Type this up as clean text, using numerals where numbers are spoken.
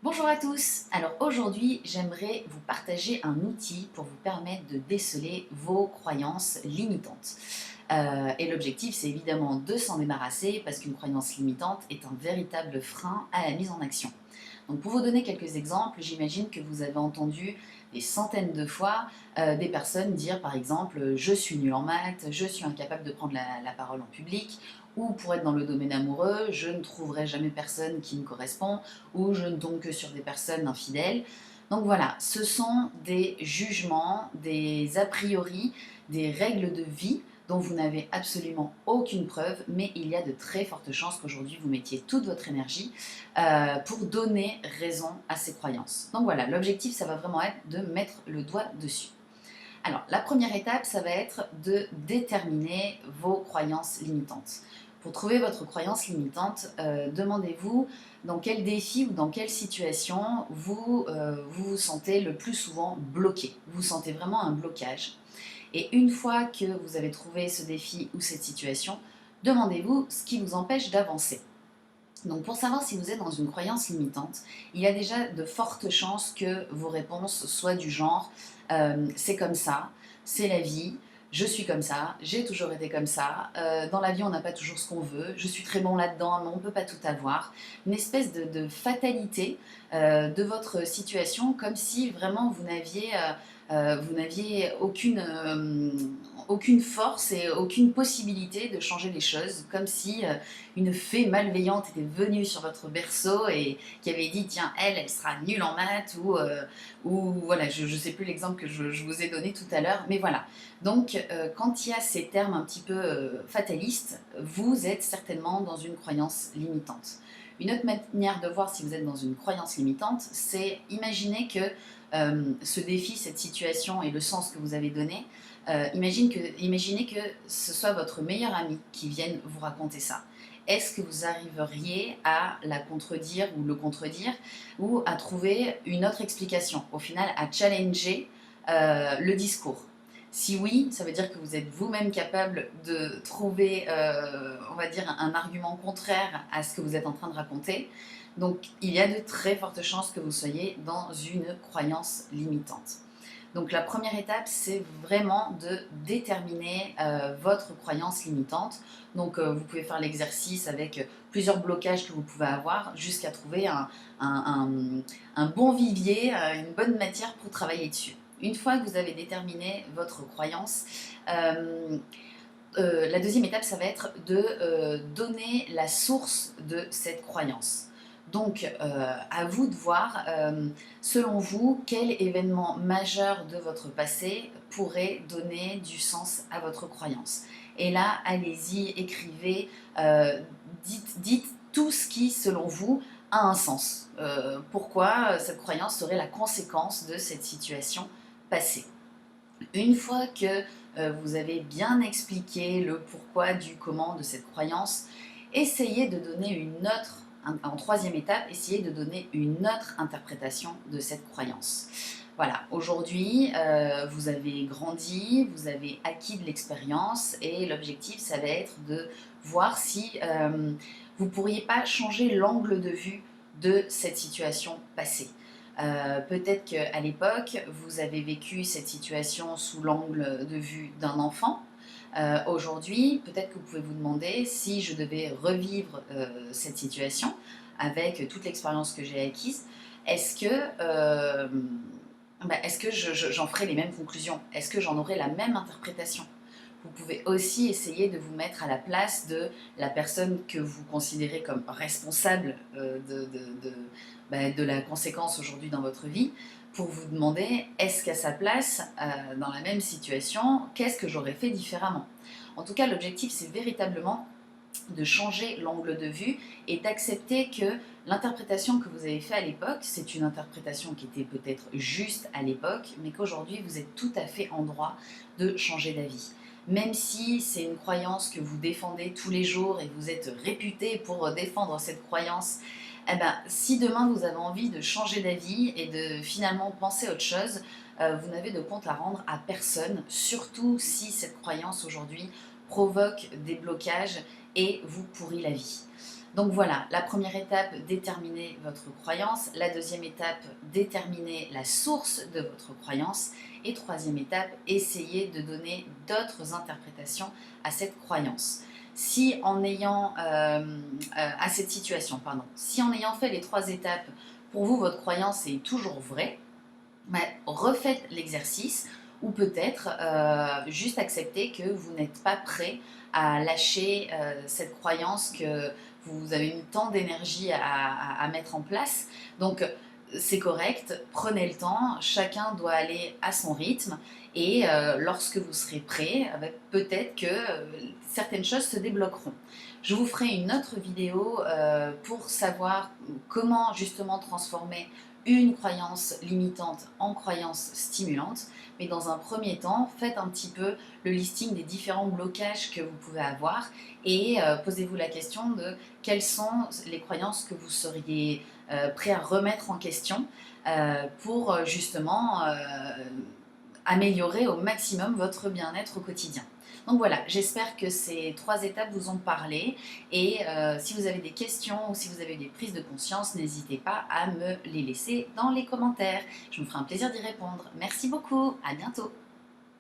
Bonjour à tous. Alors aujourd'hui, j'aimerais vous partager un outil pour vous permettre de déceler vos croyances limitantes. Et l'objectif, c'est évidemment de s'en débarrasser parce qu'une croyance limitante est un véritable frein à la mise en action. Donc pour vous donner quelques exemples, j'imagine que vous avez entendu des centaines de fois des personnes dire par exemple je suis nul en maths, je suis incapable de prendre la parole en public, ou pour être dans le domaine amoureux, je ne trouverai jamais personne qui me correspond, ou je ne tombe que sur des personnes infidèles. Donc voilà, ce sont des jugements, des a priori, des règles de vie dont vous n'avez absolument aucune preuve, mais il y a de très fortes chances qu'aujourd'hui vous mettiez toute votre énergie pour donner raison à ces croyances. Donc voilà, l'objectif, ça va vraiment être de mettre le doigt dessus. Alors, la première étape, ça va être de déterminer vos croyances limitantes. Pour trouver votre croyance limitante, demandez-vous dans quel défi ou dans quelle situation vous sentez le plus souvent bloqué. Vous sentez vraiment un blocage. Et une fois que vous avez trouvé ce défi ou cette situation, demandez-vous ce qui vous empêche d'avancer. Donc pour savoir si vous êtes dans une croyance limitante, il y a déjà de fortes chances que vos réponses soient du genre c'est comme ça, c'est la vie, je suis comme ça, j'ai toujours été comme ça, dans la vie on n'a pas toujours ce qu'on veut, je suis très bon là-dedans mais on ne peut pas tout avoir. Une espèce de fatalité de votre situation comme si vraiment vous n'aviez aucune force et aucune possibilité de changer les choses, comme si une fée malveillante était venue sur votre berceau et qui avait dit tiens elle sera nulle en maths ou voilà, je ne sais plus l'exemple que je vous ai donné tout à l'heure, mais voilà. Donc quand il y a ces termes un petit peu fatalistes, vous êtes certainement dans une croyance limitante. Une autre manière de voir si vous êtes dans une croyance limitante, c'est imaginer que ce défi, cette situation et le sens que vous avez donné, imaginez que ce soit votre meilleur ami qui vienne vous raconter ça. Est-ce que vous arriveriez à la contredire ou le contredire ou à trouver une autre explication, au final à challenger le discours? Si oui, ça veut dire que vous êtes vous-même capable de trouver, on va dire, un argument contraire à ce que vous êtes en train de raconter. Donc, il y a de très fortes chances que vous soyez dans une croyance limitante. Donc, la première étape, c'est vraiment de déterminer votre croyance limitante. Donc, vous pouvez faire l'exercice avec plusieurs blocages que vous pouvez avoir jusqu'à trouver un, un bon vivier, une bonne matière pour travailler dessus. Une fois que vous avez déterminé votre croyance, la deuxième étape, ça va être de donner la source de cette croyance. Donc, à vous de voir, selon vous, quel événement majeur de votre passé pourrait donner du sens à votre croyance. Et là, allez-y, écrivez, dites tout ce qui, selon vous, a un sens. Pourquoi cette croyance serait la conséquence de cette situation passée. Une fois que vous avez bien expliqué le pourquoi du comment de cette croyance, essayez de donner en troisième étape, essayez de donner une autre interprétation de cette croyance. Voilà, aujourd'hui, vous avez grandi, vous avez acquis de l'expérience et l'objectif, ça va être de voir si vous ne pourriez pas changer l'angle de vue de cette situation passée. Peut-être qu'à l'époque, vous avez vécu cette situation sous l'angle de vue d'un enfant. Aujourd'hui, peut-être que vous pouvez vous demander si je devais revivre cette situation avec toute l'expérience que j'ai acquise, est-ce que, j'en ferais les mêmes conclusions? Est-ce que j'en aurais la même interprétation? Vous pouvez aussi essayer de vous mettre à la place de la personne que vous considérez comme responsable de la conséquence aujourd'hui dans votre vie, pour vous demander, est-ce qu'à sa place, dans la même situation, qu'est-ce que j'aurais fait différemment? En tout cas, l'objectif, c'est véritablement de changer l'angle de vue et d'accepter que l'interprétation que vous avez faite à l'époque, c'est une interprétation qui était peut-être juste à l'époque, mais qu'aujourd'hui, vous êtes tout à fait en droit de changer d'avis. Même si c'est une croyance que vous défendez tous les jours et vous êtes réputé pour défendre cette croyance, eh ben, si demain vous avez envie de changer d'avis et de finalement penser à autre chose, vous n'avez de compte à rendre à personne, surtout si cette croyance aujourd'hui provoque des blocages et vous pourrit la vie. Donc voilà, la première étape, déterminer votre croyance. La deuxième étape, déterminer la source de votre croyance. Et troisième étape, essayer de donner d'autres interprétations à cette croyance. Si en ayant à cette situation, pardon, si en ayant fait les trois étapes, pour vous votre croyance est toujours vraie, refaites l'exercice ou peut-être juste accepter que vous n'êtes pas prêt à lâcher cette croyance que vous avez mis tant d'énergie à mettre en place. Donc c'est correct, prenez le temps, chacun doit aller à son rythme et lorsque vous serez prêt, peut-être que certaines choses se débloqueront. Je vous ferai une autre vidéo pour savoir comment justement transformer une croyance limitante en croyance stimulante. Mais dans un premier temps, faites un petit peu le listing des différents blocages que vous pouvez avoir et posez-vous la question de quelles sont les croyances que vous seriez prêt à remettre en question pour justement améliorer au maximum votre bien-être au quotidien. Donc voilà, j'espère que ces trois étapes vous ont parlé et si vous avez des questions ou si vous avez des prises de conscience, n'hésitez pas à me les laisser dans les commentaires. Je me ferai un plaisir d'y répondre. Merci beaucoup, à bientôt.